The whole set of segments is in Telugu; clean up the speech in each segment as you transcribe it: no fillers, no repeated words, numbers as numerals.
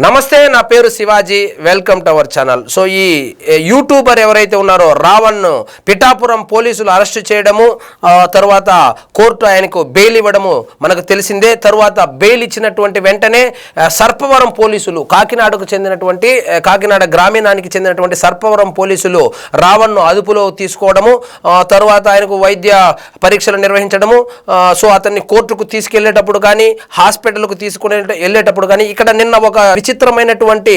నమస్తే, నా పేరు Shivaji. Welcome to our channel. So ఈ యూట్యూబర్ ఎవరైతే ఉన్నారో రావణ్ పిఠాపురం పోలీసులు అరెస్ట్ చేయడము, తర్వాత కోర్టు ఆయనకు బెయిల్ ఇవ్వడము మనకు తెలిసిందే. తర్వాత బెయిల్ ఇచ్చినటువంటి వెంటనే సర్పవరం పోలీసులు, కాకినాడకు చెందినటువంటి కాకినాడ గ్రామీణానికి చెందినటువంటి సర్పవరం పోలీసులు రావణ్ను అదుపులో తీసుకోవడము, తర్వాత ఆయనకు వైద్య పరీక్షలు నిర్వహించడము, సో అతన్ని కోర్టుకు తీసుకెళ్లేటప్పుడు కానీ హాస్పిటల్కు తీసుకునే వెళ్ళేటప్పుడు కానీ ఇక్కడ నిన్న ఒక విచిత్రమైనటువంటి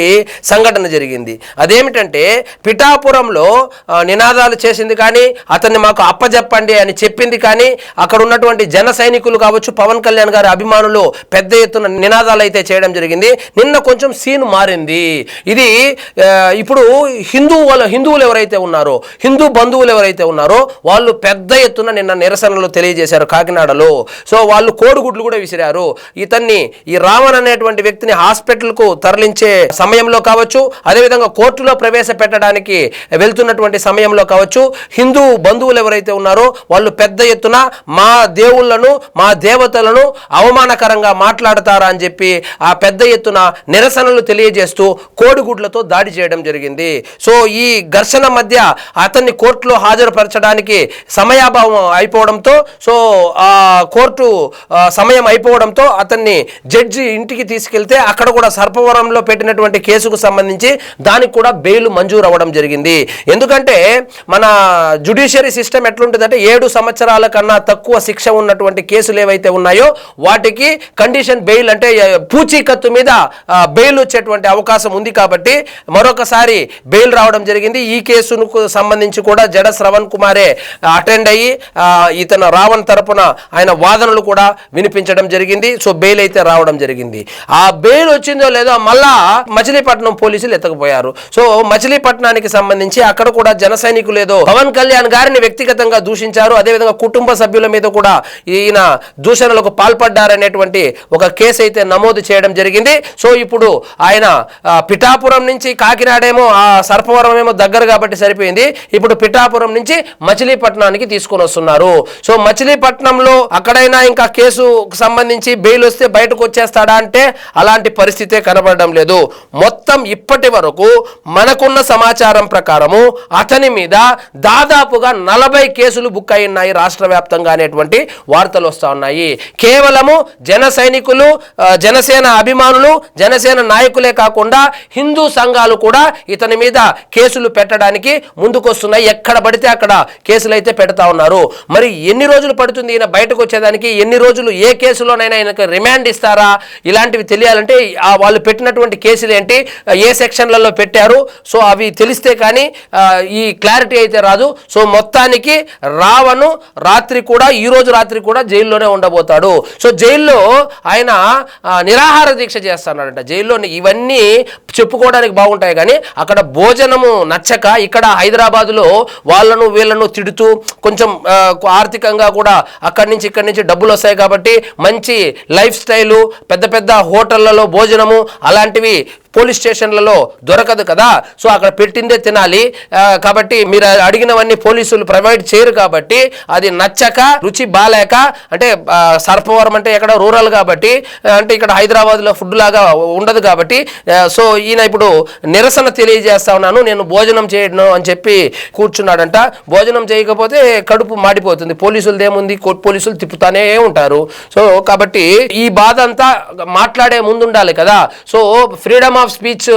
సంఘటన జరిగింది. అదేమిటంటే పిఠాపురంలో నినాదాలు చేసింది కానీ అతన్ని మాకు అప్పజెప్పండి అని చెప్పింది కానీ అక్కడ ఉన్నటువంటి జన సైనికులు కావచ్చు, పవన్ కళ్యాణ్ గారి అభిమానులు పెద్ద ఎత్తున నినాదాలు అయితే చేయడం జరిగింది. నిన్న కొంచెం సీన్ మారింది. ఇది ఇప్పుడు హిందువులు ఎవరైతే ఉన్నారో, హిందూ బంధువులు ఎవరైతే ఉన్నారో వాళ్ళు పెద్ద ఎత్తున నిన్న నిరసనలు తెలియజేశారు కాకినాడలో. సో వాళ్ళు కోడిగుడ్లు కూడా విసిరారు. ఇతన్ని, ఈ రావణ్ అనేటువంటి వ్యక్తిని హాస్పిటల్కు తరలించే సమయంలో కావచ్చు, అదేవిధంగా కోర్టులో ప్రవేశపెట్టడానికి వెళ్తున్నటువంటి సమయంలో కావచ్చు, హిందూ బంధువులు ఎవరైతే ఉన్నారో వాళ్ళు పెద్ద ఎత్తున మా దేవుళ్లను, మా దేవతలను అవమానకరంగా మాట్లాడతారా అని చెప్పి ఆ పెద్ద ఎత్తున నిరసనలు తెలియజేస్తూ కోడిగుడ్లతో దాడి చేయడం జరిగింది. సో ఈ ఘర్షణ మధ్య అతన్ని కోర్టులో హాజరుపరచడానికి సమయాభావం అయిపోవడంతో, సో ఆ కోర్టు సమయం అయిపోవడంతో అతన్ని జడ్జి ఇంటికి తీసుకెళ్తే అక్కడ కూడా సర్పవరంలో పెట్టినటువంటి కేసుకు సంబంధించి దానికి కూడా బెయిల్ మంజూరు అవ్వడం జరిగింది. ఎందుకంటే మన జ్యుడిషియరీ సిస్టమ్ ఎట్లుంటుందంటే 7 సంవత్సరాల కన్నా తక్కువ శిక్ష ఉన్నటువంటి కేసులు ఏవైతే ఉన్నాయో వాటికి కండిషన్ బెయిల్, అంటే పూచీకత్తు మీద బెయిల్ వచ్చేటువంటి అవకాశం ఉంది. కాబట్టి మరొకసారి బెయిల్ రావడం జరిగింది. ఈ కేసుకు సంబంధించి కూడా జడ శ్రవణ్ కుమారే అటెండ్ అయ్యి ఇతను రావణ్ తరపున ఆయన వాదనలు కూడా వినిపించడం జరిగింది. సో బెయిల్ అయితే రావడం జరిగింది. ఆ బెయిల్ వచ్చిందో లేదో మళ్ళా మచిలీపట్నం పోలీసులు ఎత్తకపోయారు. సో మచిలీపట్నానికి సంబంధించి అక్కడ కూడా జన సైనికులు ఏదో పవన్ కళ్యాణ్ గారిని వ్యక్తిగతంగా దూషించారు, అదేవిధంగా కుటుంబ సభ్యుల మీద కూడా ఈయన దూషణలకు పాల్పడ్డారనేటువంటి ఒక కేసు అయితే నమోదు చేయడం జరిగింది. సో ఇప్పుడు ఆయన పిఠాపురం నుంచి కాకినాడేమో, ఆ సర్పవరం ఏమో దగ్గర కాబట్టి సరిపోయింది. ఇప్పుడు పిఠాపురం నుంచి మచిలీపట్నానికి తీసుకొని వస్తున్నారు. సో మచిలీపట్నంలో అక్కడైనా ఇంకా కేసుకు సంబంధించి బెయిల్ వస్తే బయటకు వచ్చేస్తాడా అంటే అలాంటి పరిస్థితే కనబడడం లేదు. మొత్తం ఇప్పటి వరకు మనకున్న సమాచారం ప్రకారము అతని మీద దాదాపుగా 40 కేసులు బుక్ అయినాయి రాష్ట్ర వ్యాప్తంగా అనేటువంటి వార్తలు వస్తూ ఉన్నాయి. కేవలము జన సైనికులు, జనసేన అభిమానులు, జనసేన నాయకులే కాకుండా హిందూ సంఘాలు కూడా ఇతని మీద కేసులు పెట్టడానికి ముందుకొస్తున్నాయి. ఎక్కడ పడితే అక్కడ కేసులు అయితే పెడతా ఉన్నారు. మరి ఎన్ని రోజులు పడుతుంది ఈయన బయటకు వచ్చేదానికి? ఎన్ని రోజులు, ఏ కేసులోనైనా ఈయనకు రిమాండ్ ఇస్తారా? ఇలాంటివి తెలియాలంటే వాళ్ళు పెట్టినటువంటి కేసులు ఏంటి, ఏ సెక్షన్లలో పెట్టారు, సో అవి తెలిస్తే కానీ ఈ క్లారిటీ అయితే రాదు. సో మొత్తానికి రావణ్ రాత్రి కూడా, ఈ రోజు రాత్రి కూడా జైల్లోనే ఉండబోతాడు. సో జైల్లో ఆయన నిరాహార దీక్ష చేస్తున్నాడంట. జైల్లో ఇవన్నీ చెప్పుకోవడానికి బాగుంటాయి కానీ అక్కడ భోజనము నచ్చక ఇక్కడ హైదరాబాదులో వాళ్ళను వీళ్ళను తిడుతూ కొంచెం ఆర్థికంగా కూడా అక్కడి నుంచి ఇక్కడి నుంచి డబ్బులు వస్తాయి కాబట్టి మంచి లైఫ్ స్టైలు, పెద్ద పెద్ద హోటళ్లలో భోజనము అలాంటివి పోలీస్ స్టేషన్లలో దొరకదు కదా. సో అక్కడ పెట్టిందే తినాలి కాబట్టి మీరు అడిగినవన్నీ పోలీసులు ప్రొవైడ్ చేయరు కాబట్టి అది నచ్చక, రుచి బాలేక, అంటే సర్పవరం అంటే ఎక్కడ రూరల్ కాబట్టి, అంటే ఇక్కడ హైదరాబాద్లో ఫుడ్ లాగా ఉండదు కాబట్టి, సో ఈయన ఇప్పుడు నిరసన తెలియజేస్తా ఉన్నాను, నేను భోజనం చేయను అని చెప్పి కూర్చున్నాడంట. భోజనం చేయకపోతే కడుపు మాడిపోతుంది. పోలీసులదేముంది, పోలీసులు తిప్పుతానే ఉంటారు. సో కాబట్టి ఈ బాధ అంతా మాట్లాడే ముందు ఉండాలి కదా. సో ఫ్రీడమ్ ఆఫ్ స్పీచ్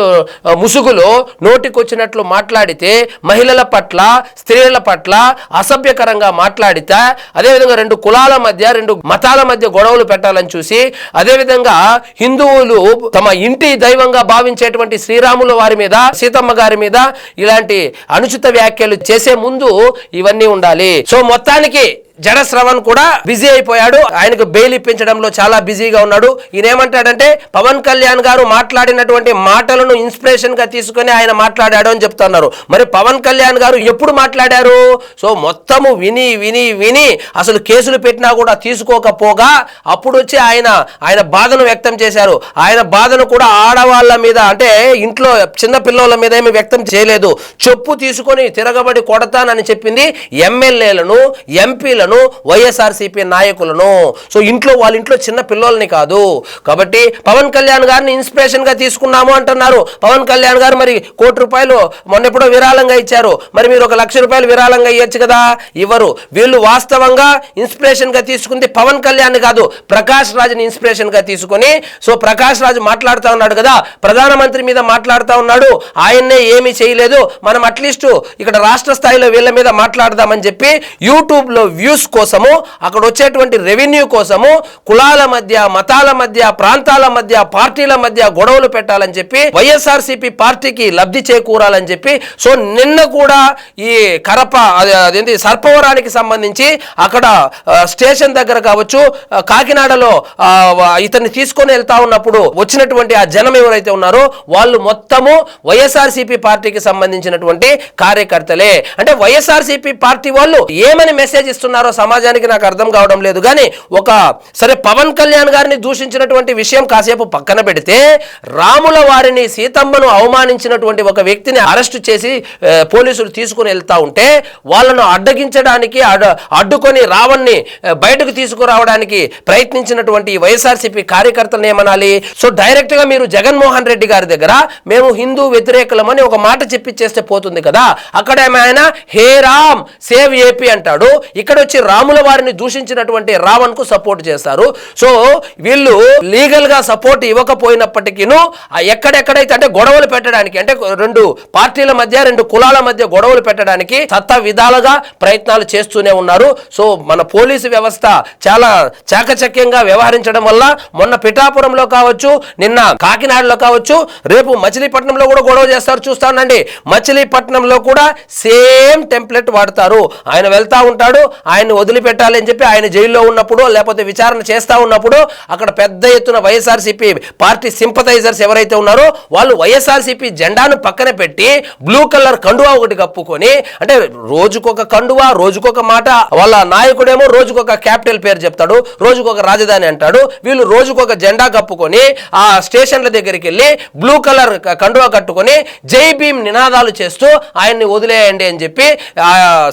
ముసుగులో నోటికొచ్చినట్లు మాట్లాడితే, మహిళల పట్ల, స్త్రీల పట్ల అసభ్యకరంగా మాట్లాడితే, అదేవిధంగా 2 కులాల మధ్య, 2 మతాల మధ్య గొడవలు పెట్టాలని చూసి, అదేవిధంగా హిందువులు తమ ఇంటి దైవంగా భావించేటువంటి శ్రీరాముల వారి మీద, సీతమ్మ గారి మీద ఇలాంటి అనుచిత వ్యాఖ్యలు చేసే ముందు ఇవన్నీ ఉండాలి. సో మొత్తానికి జడ శ్రవణ్ కూడా బిజీ అయిపోయాడు. ఆయనకు బెయిల్ ఇప్పించడంలో చాలా బిజీగా ఉన్నాడు. ఈయన ఏమంటాడంటే పవన్ కళ్యాణ్ గారు మాట్లాడినటువంటి మాటలను ఇన్స్పిరేషన్ గా తీసుకుని ఆయన మాట్లాడాడు అని చెప్తున్నారు. మరి పవన్ కళ్యాణ్ గారు ఎప్పుడు మాట్లాడారు? సో మొత్తము విని విని విని అసలు కేసులు పెట్టినా కూడా తీసుకోకపోగా అప్పుడు వచ్చి ఆయన బాధను వ్యక్తం చేశారు. ఆయన బాధను కూడా ఆడవాళ్ళ మీద, అంటే ఇంట్లో చిన్న పిల్లల మీద ఏమి వ్యక్తం చేయలేదు. చెప్పు తీసుకొని తిరగబడి కొడతానని చెప్పింది ఎమ్మెల్యేలను, ఎంపీలను, కార్యకర్తలను, వైఎస్ఆర్సీపీ నాయకులను. సో వాళ్ళ ఇంట్లో చిన్న పిల్లల్ని కాదు. కాబట్టి పవన్ కళ్యాణ్ గారిని ఇన్స్పిరేషన్ గా తీసుకున్నాము అంటున్నారు. పవన్ కళ్యాణ్ గారు మరి ₹1,00,00,000 మొన్నెప్పుడో విరాళంగా ఇచ్చారు. మరి మీరు ₹1,00,000 విరాళంగా ఇవ్వచ్చు కదా, ఇవ్వరు. వీళ్ళు వాస్తవంగా ఇన్స్పిరేషన్ గా తీసుకుంది పవన్ కళ్యాణ్ కాదు, ప్రకాష్ రాజ్ని ఇన్స్పిరేషన్ గా తీసుకుని. సో ప్రకాష్ రాజ్ మాట్లాడుతూ ఉన్నాడు కదా, ప్రధానమంత్రి మీద మాట్లాడుతూ ఉన్నాడు, ఆయన్నే ఏమీ చేయలేదు, మనం అట్లీస్ట్ ఇక్కడ రాష్ట్ర స్థాయిలో వీళ్ళ మీద మాట్లాడదామని చెప్పి యూట్యూబ్ లో వ్యూస్ కోసము, అక్కడ వచ్చేటువంటి రెవెన్యూ కోసము కులాల మధ్య, మతాల మధ్య, ప్రాంతాల మధ్య, పార్టీల మధ్య గొడవలు పెట్టాలని చెప్పి, వైఎస్ఆర్సీపీ పార్టీకి లబ్ధి చేకూరాలని చెప్పి. సో నిన్న కూడా ఈ కరప అదేంటి సర్పవరానికి సంబంధించి అక్కడ స్టేషన్ దగ్గర కావచ్చు, కాకినాడలో ఇతన్ని తీసుకొని వెళ్తా ఉన్నప్పుడు వచ్చినటువంటి ఆ జనం ఎవరైతే ఉన్నారో వాళ్ళు మొత్తము వైఎస్ఆర్సీపీ పార్టీకి సంబంధించినటువంటి కార్యకర్తలే. అంటే వైఎస్ఆర్సీపీ పార్టీ వాళ్ళు ఏమని మెసేజ్ ఇస్తున్నారో సమాజానికి నాకు అర్థం కావడం లేదు. కానీ సరే పవన్ కళ్యాణ్ గారిని దూషించినటువంటి విషయం కాసేపు పక్కన పెడితే, రాముల వారిని, సీతమ్మను అవమానించినటువంటి ఒక వ్యక్తిని అరెస్ట్ చేసి పోలీసులు తీసుకుని వెళ్తా ఉంటే వాళ్ళను అడ్డగించడానికి, అడ్డుకొని రావణ్ణి బయటకు తీసుకురావడానికి ప్రయత్నించినటువంటి వైఎస్ఆర్సీపీ కార్యకర్తలను ఏమనాలి? సో డైరెక్ట్ గా మీరు జగన్మోహన్ రెడ్డి గారి దగ్గర మేము హిందూ వ్యతిరేకులమని ఒక మాట చెప్పిచ్చేస్తే పోతుంది కదా. అక్కడ ఆయన హే రామ్ సేవ్ ఏపీ అంటాడు, ఇక్కడ వచ్చి రాముల వారిని దూషించినటువంటి రావణ్ కు సపోర్ట్ చేస్తారు. సో వీళ్ళు లీగల్ గా సపోర్ట్ ఇవ్వకపోయినప్పటికీను ఎక్కడెక్కడైతే అంటే గొడవలు పెట్టడానికి, అంటే రెండు పార్టీల మధ్య, రెండు కులాల మధ్య గొడవలు పెట్టడానికి సత్తా విధాలుగా ప్రయత్నాలు చేస్తూనే ఉన్నారు. సో మన పోలీసు వ్యవస్థ చాలా చాకచక్యంగా వ్యవహరించడం వల్ల మొన్న పిఠాపురంలో కావచ్చు, నిన్న కాకినాడలో కావచ్చు, రేపు మచిలీపట్నంలో కూడా గొడవ చేస్తారు చూస్తానండి. మచిలీపట్నంలో కూడా సేమ్ టెంప్లెట్ వాడతారు. ఆయన వెళ్తా ఉంటాడు, ఆయన్ని వదిలిపెట్టాలి అని చెప్పి ఆయన జైల్లో ఉన్నప్పుడు లేకపోతే విచారణ చేస్తా ఉన్నప్పుడు అక్కడ పెద్ద ఎత్తున వైఎస్ఆర్సీపీ పార్టీ సింపథైజర్స్ ఎవరైతే ఉన్నారో వాళ్ళు వైఎస్ఆర్సీపీ జెండాను పక్కన పెట్టి బ్లూ కలర్ కండువా ఒకటి కప్పుకొని, అంటే రోజుకొక కండువా, రోజుకొక మాట, వాళ్ళ నాయకుడేమో రోజుకొక క్యాపిటల్ పేరు చెప్తాడు, రోజుకొక రాజధాని అంటాడు. వీళ్ళు రోజుకొక జెండా కప్పుకొని ఆ స్టేషన్ల దగ్గరికి వెళ్ళి బ్లూ కలర్ కండువా కట్టుకొని జై భీమ్ నినాదాలు చేస్తూ ఆయన్ని వదిలేయండి అని చెప్పి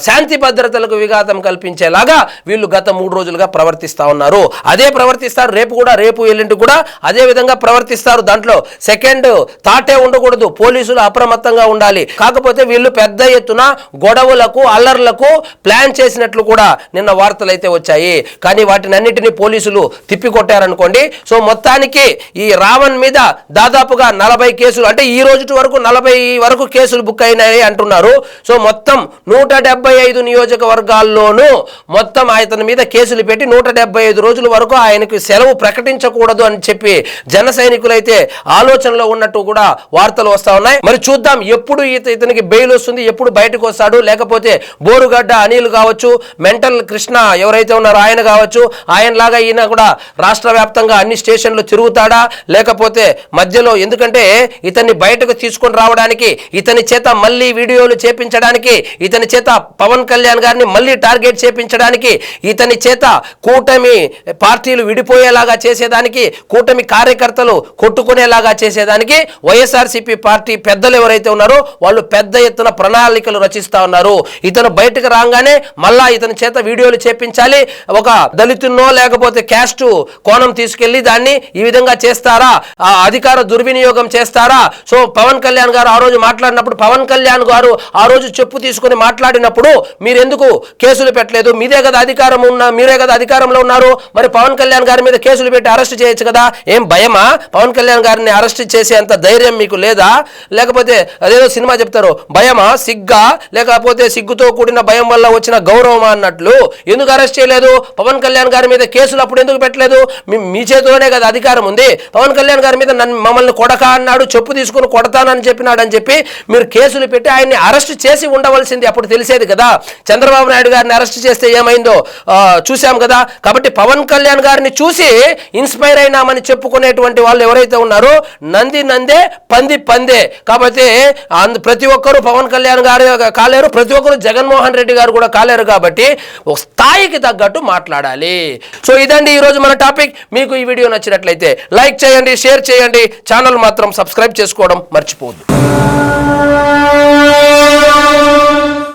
శాంతి భద్రతలకు విఘాతం కల్పించేలాగా వీళ్ళు గత 3 రోజులుగా ప్రవర్తిస్తా ఉన్నారు. అదే ప్రవర్తిస్తారు రేపు కూడా, రేపు ఎల్లుండి కూడా అదే విధంగా ప్రవర్తిస్తారు. దాంట్లో సెకండ్ థాటే ఉండకూడదు, పోలీసులు అప్రమత్తంగా ఉండాలి. కాకపోతే వీళ్ళు పెద్ద ఎత్తున గొడవలకు, అల్లర్లకు ప్లాన్ చేసినట్లు కూడా నిన్న వార్తలు అయితే వచ్చాయి. కానీ వాటిని అన్నిటినీ పోలీసులు తిప్పికొట్టారనుకోండి. సో మొత్తానికి ఈ రావణ్ మీద దాదాపుగా 40 కేసులు, అంటే ఈ రోజు వరకు 40 వరకు కేసులు బుక్ అయినాయి అంటున్నారు. సో మొత్తం 175 నియోజకవర్గాల్లోనూ మొత్తం ఆయన మీద కేసులు పెట్టి 175 రోజుల వరకు ఆయనకు సెలవు ప్రకటించకూడదు అని చెప్పి జన సైనికులైతే ఆలోచనలో ఉన్నట్టు కూడా వార్తలు వస్తా ఉన్నాయి. మరి చూద్దాం ఎప్పుడు ఇతనికి బెయిల్ వస్తుంది, ఎప్పుడు బయటకు వస్తాడు. లేకపోతే బోరుగడ్డ అనిల్ కావచ్చు, మెంటల్ కృష్ణ ఎవరైతే ఉన్నారో ఆయన కావచ్చు, ఆయనలాగా ఈయన కూడా రాష్ట్ర వ్యాప్తంగా అన్ని స్టేషన్లు తిరుగుతాడా, లేకపోతే మధ్యలో, ఎందుకంటే ఇతన్ని బయటకు తీసుకొని రావడానికి, ఇతని చేత మళ్ళీ వీడియోలు చేపించడానికి, ఇతని చేత పవన్ కళ్యాణ్ గారిని మళ్ళీ టార్గెట్ చేపించడానికి, ఇతని చేత కూటమి పార్టీలు విడిపోయేలాగా చేసేదానికి, కూటమి కార్యకర్తలు కొట్టుకునేలాగా చేసేదానికి వైఎస్ఆర్సీపీ పార్టీ పెద్దలు ఎవరైతే ఉన్నారో వాళ్ళు పెద్ద ఎత్తున ప్రణాళికలు రచిస్తా ఉన్నారు. ఇతను బయటకు రాగానే మళ్ళా ఇతని చేత వీడియోలు చేపించాలి, ఒక దళితున్నో లేకపోతే క్యాస్ట్ కోణం తీసుకెళ్లి దాన్ని ఈ విధంగా చేస్తారా, అధికార దుర్వినియోగం చేస్తారా. సో పవన్ కళ్యాణ్ గారు ఆ రోజు మాట్లాడినప్పుడు, పవన్ కళ్యాణ్ గారు ఆ రోజు చెప్పు తీసుకుని మాట్లాడినప్పుడు మీరెందుకు కేసులు పెట్టలేదు, మీరే కదా అధికారంలో ఉన్నారు, మరి పవన్ కళ్యాణ్ గారి మీద కేసులు పెట్టి అరెస్ట్ చేయొచ్చు కదా, ఏం భయమా? పవన్ కళ్యాణ్ గారిని అరెస్ట్ చేసే అంత ధైర్యం మీకు లేదా? లేకపోతే అదేదో సినిమా చెప్తారు, భయమా, సిగ్గా, లేకపోతే సిగ్గుతో కూడిన భయం వల్ల వచ్చిన గౌరవమా అన్నట్లు ఎందుకు అరెస్ట్ చేయలేదు? పవన్ కళ్యాణ్ గారి మీద కేసులు అప్పుడు ఎందుకు పెట్టలేదు? మీ చేతిలోనే కదా అధికారం ఉంది. పవన్ కళ్యాణ్ గారి మీద మమ్మల్ని కొడక అన్నాడు, చెప్పు తీసుకుని కొడతానని చెప్పినాడని చెప్పి మీరు కేసులు పెట్టి ఆయన్ని అరెస్ట్ చేసి ఉండవలసింది, అప్పుడు తెలిసేది కదా. చంద్రబాబు నాయుడు గారిని అరెస్ట్ చేస్తే ఏమైందో చూసాం కదా. కాబట్టి పవన్ కళ్యాణ్ గారిని చూసి ఇన్స్పైర్ అయినామని చెప్పుకునేటువంటి వాళ్ళు ఎవరైతే ఉన్నారో నంది నందే, పంది పందే. కాబట్టి ప్రతి ఒక్కరూ పవన్ కళ్యాణ్ గారు కాలేరు, ప్రతి ఒక్కరు జగన్మోహన్ రెడ్డి గారు కూడా కాలేరు. కాబట్టి ఒక స్థాయికి తగ్గట్టు మాట్లాడాలి. సో ఇదండి ఈరోజు మన టాపిక్. మీకు ఈ వీడియో నచ్చినట్లయితే లైక్ చేయండి, షేర్ చేయండి, ఛానల్ మాత్రం సబ్స్క్రైబ్ చేసుకోవడం మర్చిపోవద్దు.